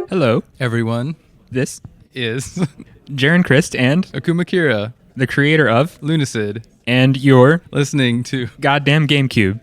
Hello, Everyone this is Jarren Crist and Akuma, the creator of Lunacid, and your listening to goddamn Gamecube.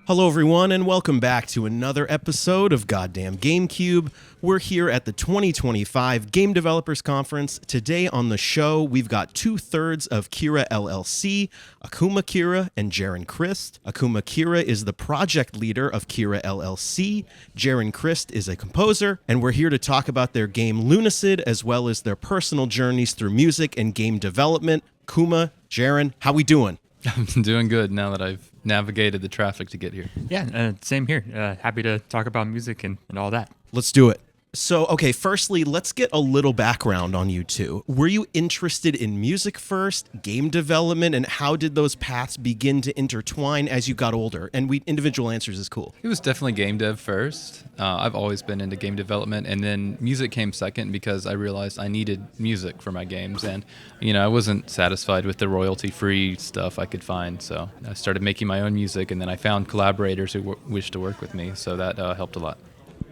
Hello, everyone, and welcome back to another episode of Goddamn Gamecube. We're here at the 2025 Game Developers Conference. Today on the show, we've got 2/3 of Kira LLC, Akuma Kira and Jarren Crist. Akuma Kira is the project leader of Kira LLC. Jarren Crist is a composer, and we're here to talk about their game Lunacid, as well as their personal journeys through music and game development. Akuma, Jarren, how we doing? I'm doing good now that I've navigated the traffic to get here. Yeah, same here. Happy to talk about music and all that. Let's do it. So, okay, firstly, let's get a little background on you two. Were you interested in music first, game development, and how did those paths begin to intertwine as you got older? And individual answers is cool. It was definitely game dev first. I've always been into game development, and then music came second because I realized I needed music for my games, and I wasn't satisfied with the royalty-free stuff I could find, so I started making my own music, and then I found collaborators who wished to work with me, so that helped a lot.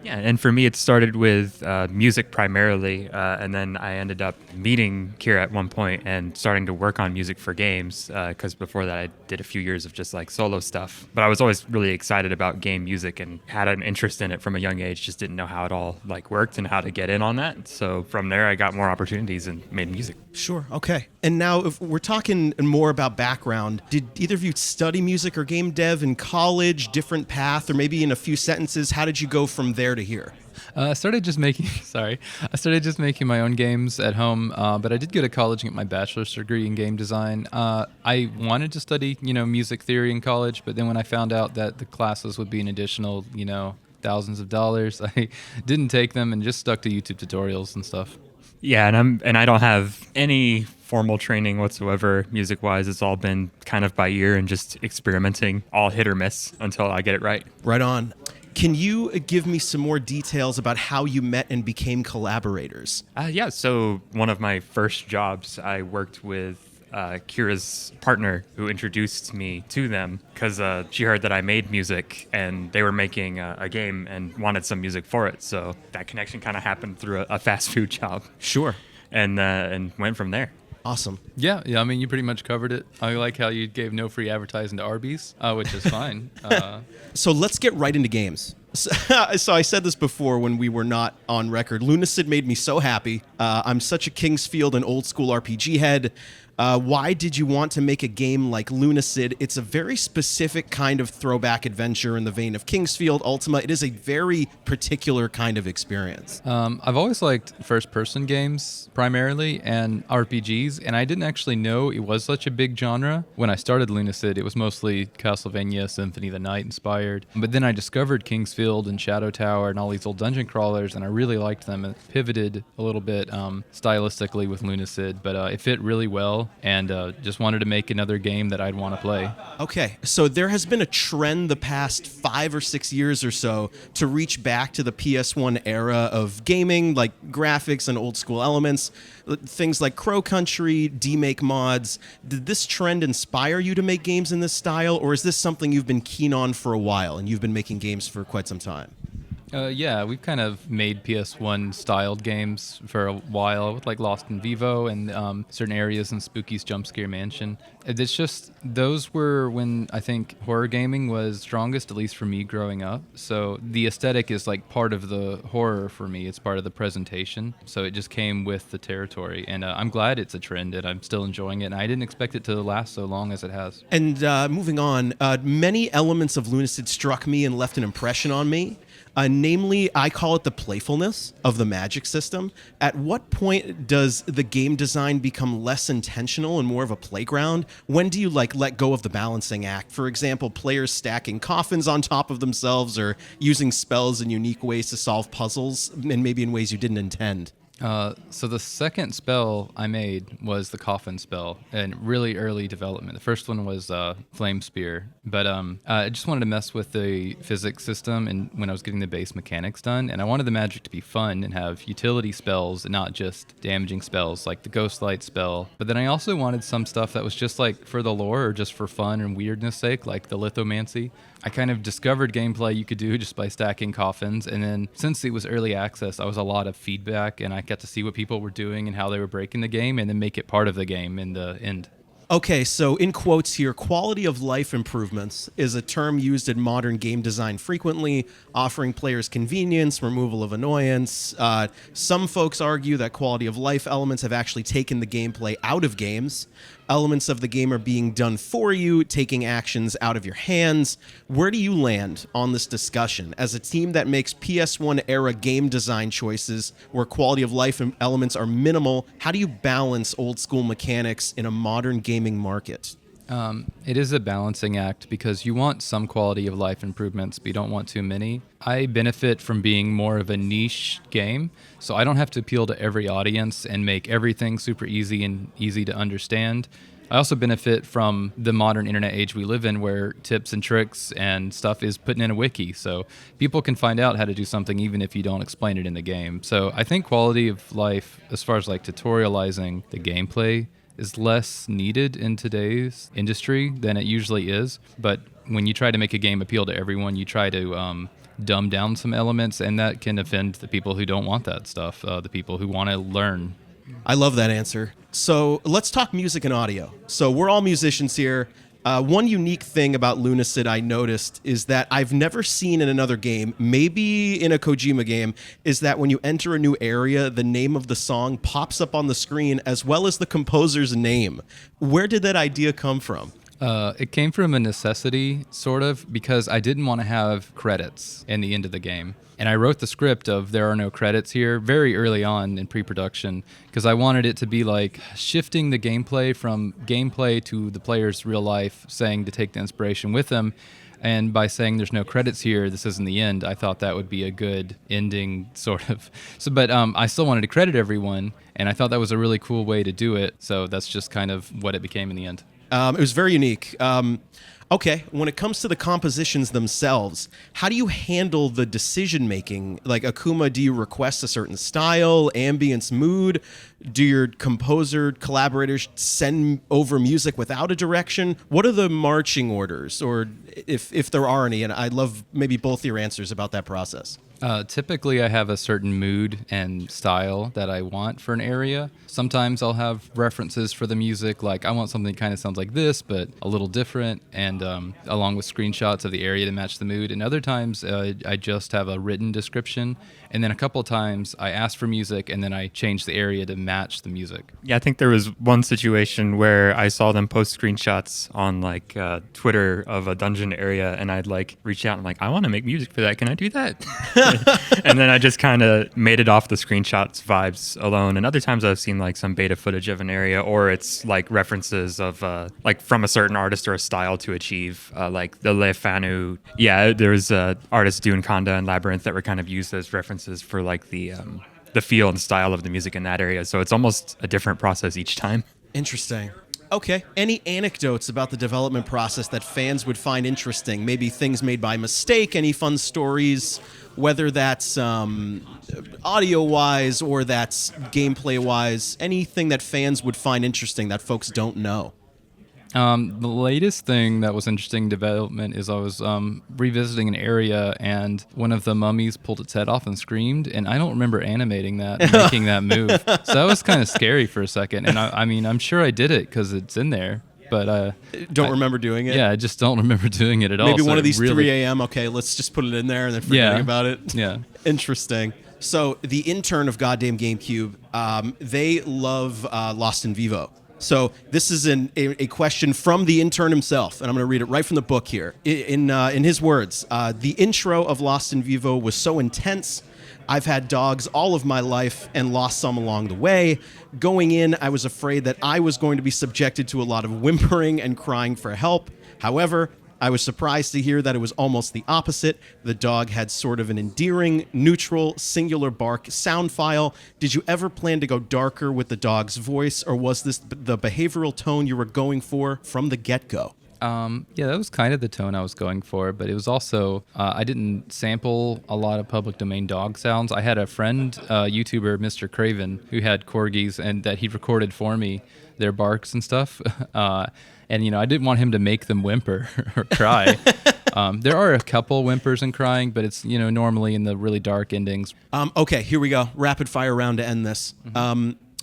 Yeah, and for me, it started with music primarily, and then I ended up meeting Kira at one point and starting to work on music for games, because before that I did a few years of just like solo stuff. But I was always really excited about game music and had an interest in it from a young age, just didn't know how it all like worked and how to get in on that. So from there, I got more opportunities and made music. Sure, okay. And now if we're talking more about background, did either of you study music or game dev in college, different path, or maybe in a few sentences, how did you go from there to here? I started just making my own games at home, but I did go to college and get my bachelor's degree in game design. I wanted to study, music theory in college, but then when I found out that the classes would be an additional, thousands of dollars, I didn't take them and just stuck to YouTube tutorials and stuff. Yeah, and I don't have any formal training whatsoever music-wise. It's all been kind of by ear and just experimenting, all hit or miss until I get it right. Right on. Can you give me some more details about how you met and became collaborators? Yeah, so one of my first jobs, I worked with Kira's partner who introduced me to them because she heard that I made music and they were making a game and wanted some music for it. So that connection kind of happened through a fast food job. Sure. And went from there. Awesome. Yeah. I mean, you pretty much covered it. I like how you gave no free advertising to Arby's, which is fine. So let's get right into games. So I said this before when we were not on record. Lunacid made me so happy. I'm such a Kingsfield and old school RPG head. Why did you want to make a game like Lunacid? It's a very specific kind of throwback adventure in the vein of Kingsfield, Ultima. It is a very particular kind of experience. I've always liked first-person games primarily and RPGs, and I didn't actually know it was such a big genre. When I started Lunacid, it was mostly Castlevania, Symphony of the Night inspired. But then I discovered Kingsfield and Shadow Tower and all these old dungeon crawlers, and I really liked them. It pivoted a little bit stylistically with Lunacid, but it fit really well. And just wanted to make another game that I'd want to play. Okay, so there has been a trend the past 5 or 6 years or so to reach back to the PS1 era of gaming, like graphics and old school elements, things like Crow Country, demake mods. Did this trend inspire you to make games in this style, or is this something you've been keen on for a while and you've been making games for quite some time? Yeah, we've kind of made PS1 styled games for a while with like Lost in Vivo and certain areas in Spooky's Jump Scare Mansion. It's just, those were when I think horror gaming was strongest, at least for me growing up. So the aesthetic is like part of the horror for me. It's part of the presentation. So it just came with the territory. And I'm glad it's a trend and I'm still enjoying it. And I didn't expect it to last so long as it has. And moving on, many elements of Lunacid struck me and left an impression on me. Namely, I call it the playfulness of the magic system. At what point does the game design become less intentional and more of a playground? When do you let go of the balancing act? For example, players stacking coffins on top of themselves or using spells in unique ways to solve puzzles and maybe in ways you didn't intend. So the second spell I made was the coffin spell, and really early development. The first one was Flame Spear, but I just wanted to mess with the physics system, and when I was getting the base mechanics done, and I wanted the magic to be fun and have utility spells, and not just damaging spells like the Ghost Light spell. But then I also wanted some stuff that was just like for the lore or just for fun and weirdness sake, like the Lithomancy. I kind of discovered gameplay you could do just by stacking coffins, and then since it was early access, I was a lot of feedback, and I got to see what people were doing and how they were breaking the game, and then make it part of the game in the end. Okay, so in quotes here, quality of life improvements is a term used in modern game design frequently, offering players convenience, removal of annoyance. Some folks argue that quality of life elements have actually taken the gameplay out of games. Elements of the game are being done for you, taking actions out of your hands. Where do you land on this discussion? As a team that makes PS1 era game design choices where quality of life elements are minimal, how do you balance old school mechanics in a modern gaming market? It is a balancing act because you want some quality of life improvements, but you don't want too many. I benefit from being more of a niche game, so I don't have to appeal to every audience and make everything super easy and easy to understand. I also benefit from the modern internet age we live in where tips and tricks and stuff is put in a wiki, so people can find out how to do something even if you don't explain it in the game. So I think quality of life, as far as like tutorializing the gameplay, is less needed in today's industry than it usually is. But when you try to make a game appeal to everyone, you try to dumb down some elements, and that can offend the people who don't want that stuff, the people who want to learn. I love that answer. So let's talk music and audio. So we're all musicians here. One unique thing about Lunacid I noticed is that I've never seen in another game, maybe in a Kojima game, is that when you enter a new area, the name of the song pops up on the screen as well as the composer's name. Where did that idea come from? It came from a necessity, sort of, because I didn't want to have credits in the end of the game. And I wrote the script of there are no credits here very early on in pre-production because I wanted it to be like shifting the gameplay from gameplay to the player's real life, saying to take the inspiration with them. And by saying there's no credits here, this isn't the end, I thought that would be a good ending, sort of. So, but I still wanted to credit everyone, and I thought that was a really cool way to do it. So that's just kind of what it became in the end. It was very unique. Okay, when it comes to the compositions themselves, how do you handle the decision-making? Like Akuma, do you request a certain style, ambience, mood? Do your composer collaborators send over music without a direction? What are the marching orders, or if there are any? And I'd love maybe both your answers about that process. Typically, I have a certain mood and style that I want for an area. Sometimes I'll have references for the music, like I want something that kind of sounds like this, but a little different, and along with screenshots of the area to match the mood. And other times, I just have a written description. And then a couple of times, I ask for music, and then I change the area to match the music. Yeah, I think there was one situation where I saw them post screenshots on like Twitter of a dungeon area, and I'd like reach out and like, I want to make music for that. Can I do that? And then I just kind of made it off the screenshots vibes alone. And other times I've seen like some beta footage of an area, or it's like references of like from a certain artist or a style to achieve, like the Le Fanu. Yeah, there's artists Dune Conda and Labyrinth that were kind of used as references for like the feel and style of the music in that area. So it's almost a different process each time. Interesting. Okay. Any anecdotes about the development process that fans would find interesting? Maybe things made by mistake, any fun stories, whether that's audio-wise or that's gameplay-wise, anything that fans would find interesting that folks don't know? The latest thing that was interesting development is I was revisiting an area and one of the mummies pulled its head off and screamed, and I don't remember animating that and making that move. So that was kind of scary for a second. And I mean, I'm sure I did it because it's in there. But don't remember doing it? Yeah, I just don't remember doing it at all. Maybe one So of these really, 3 a.m., okay, let's just put it in there and then forgetting about it. Yeah. Interesting. So the intern of Goddamn Gamecube, they love Lost in Vivo. So this is a question from the intern himself, and I'm going to read it right from the book here. In his words, the intro of Lost in Vivo was so intense. I've had dogs all of my life and lost some along the way. Going in, I was afraid that I was going to be subjected to a lot of whimpering and crying for help. However, I was surprised to hear that it was almost the opposite. The dog had sort of an endearing, neutral, singular bark sound file. Did you ever plan to go darker with the dog's voice, or was this the behavioral tone you were going for from the get-go? Yeah, that was kind of the tone I was going for, but it was also, I didn't sample a lot of public domain dog sounds. I had a friend, YouTuber, Mr. Craven, who had corgis and that he recorded for me their barks and stuff. And, I didn't want him to make them whimper or cry. There are a couple whimpers and crying, but it's, normally in the really dark endings. Okay, here we go. Rapid fire round to end this.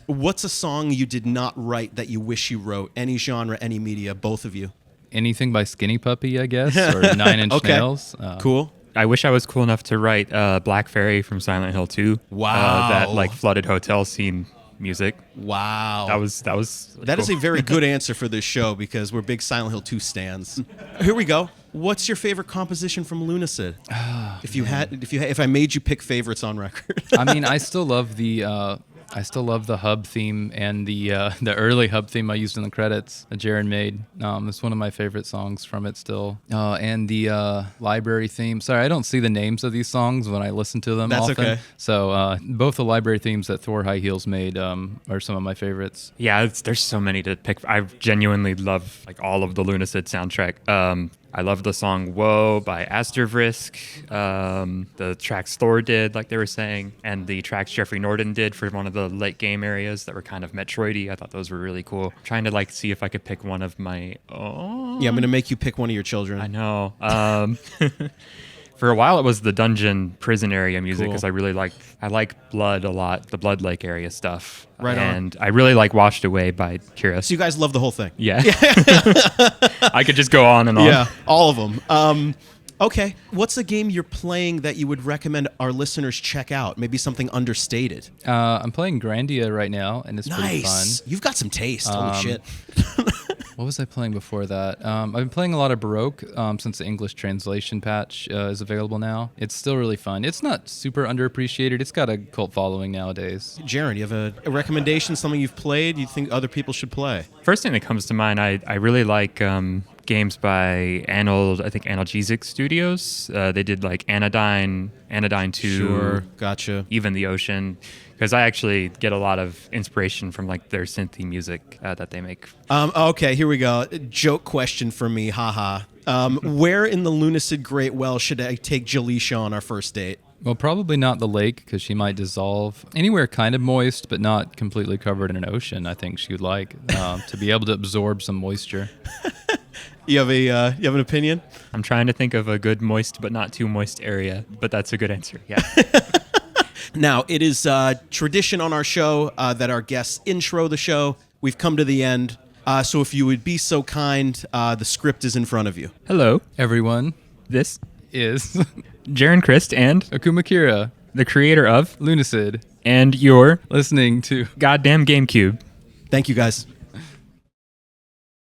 What's a song you did not write that you wish you wrote? Any genre, any media, both of you. Anything by Skinny Puppy, I guess, or Nine Inch Okay. Nails. Cool. I wish I was cool enough to write Black Fairy from Silent Hill 2. Wow. That like flooded hotel scene music. Wow. That was That is a very good answer for this show because we're big Silent Hill 2 stans. Here we go. What's your favorite composition from Lunacid? If I made you pick favorites on record. I mean, I still love the hub theme and the early hub theme I used in the credits that Jarren made. It's one of my favorite songs from it still. And the library theme. Sorry, I don't see the names of these songs when I listen to them That's often. okay. So both the library themes that Thor High Heels made are some of my favorites. Yeah, there's so many to pick. I genuinely love like all of the Lunacid soundtrack. I love the song "Whoa" by Asterisk, the tracks Thor did, like they were saying, and the tracks Jeffrey Norton did for one of the late game areas that were kind of Metroidy. I thought those were really cool. Trying to like see if I could pick one of my own. Yeah, I'm going to make you pick one of your children. I know. For a while, it was the dungeon prison area music Cool. because I like Blood a lot, the Blood Lake area stuff. Right on. And I really like Washed Away by Kira. So you guys love the whole thing? Yeah. I could just go on and on. Yeah, all of them. Okay, what's a game you're playing that you would recommend our listeners check out? Maybe something understated. I'm playing Grandia right now, and it's pretty fun. Nice. You've got some taste. Holy shit. What was I playing before that? I've been playing a lot of Baroque since the English translation patch is available now. It's still really fun. It's not super underappreciated. It's got a cult following nowadays. Jarren, you have a recommendation, something you've played you think other people should play? First thing that comes to mind, I really like games by Analgesic Studios. They did like Anodyne 2, Sure, gotcha. Even the Ocean, because I actually get a lot of inspiration from like their synthy music that they make. Okay, here we go. Joke question for me, haha. Where in the Lunacid Great Well should I take Jaleisha on our first date? Well, probably not the lake because she might dissolve. Anywhere kind of moist, but not completely covered in an ocean. I think she would like to be able to absorb some moisture. You have an opinion? I'm trying to think of a good moist but not too moist area, but that's a good answer. Yeah. Now, it is tradition on our show that our guests intro the show. We've come to the end. So if you would be so kind, the script is in front of you. Hello. Everyone This is Jarren Crist and Akuma Kira, the creator of Lunacid, and your listening to goddamn GameCube. Thank you, guys.